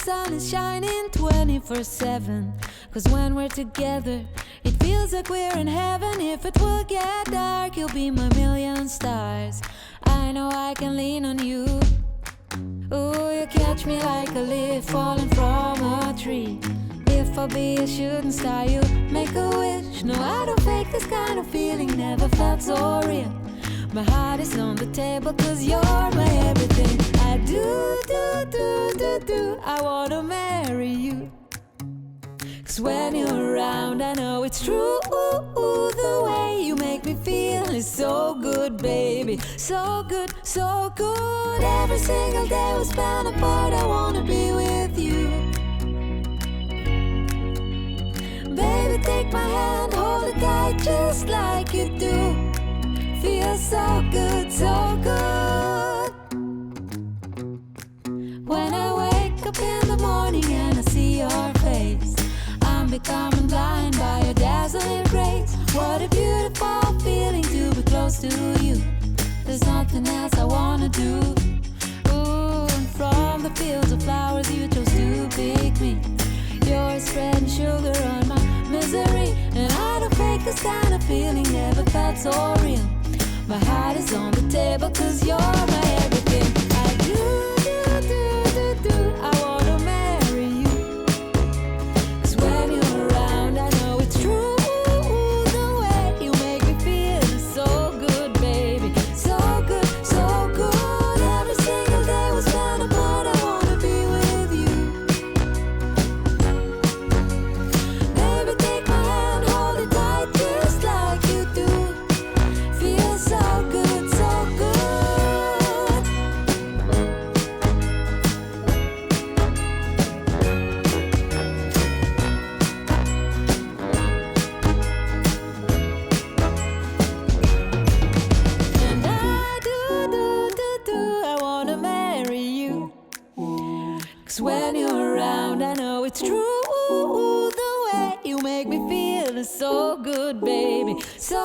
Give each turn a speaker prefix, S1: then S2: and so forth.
S1: sun is shining 24/7. Cause when we're together, it feels like we're in heaven. If it will get dark, you'll be my million stars. I know I can lean on you. Ooh, you catch me like a leaf falling from a tree. If I'll be a shooting star, you make a wish. No, I don't fake this kind of feeling, never felt so real. My heart is on the table cause you're my everything. I do, I wanna marry you. Cause when you're around, I know it's true. The way you make me feel is so good, baby. So good, so good. Every single day we spend apart, I wanna be with you. Baby, take my hand, hold it tight just like you do. Feels so good, so good. When I wake up in the morning and I see your face, I'm becoming blind by your dazzling grace. What a beautiful feeling to be close to you. There's nothing else I wanna do. Ooh, and from the fields of flowers you chose to pick me. You're spreading sugar on my misery. And I don't fake this kind of feeling, never felt so real. My heart is on the table cause you're my everything. I do, I wanna marry you. Cause when you're around, I know it's true. The way you make me feel is so good, baby. So good, so good. Every single day we spend apart, I wanna be with you. Baby, take my hand, hold it tight just like you do. Feels so good, so good. And I do, I wanna marry you. Cause when you're around, I know it's true. The way you make me feel is so good, baby. So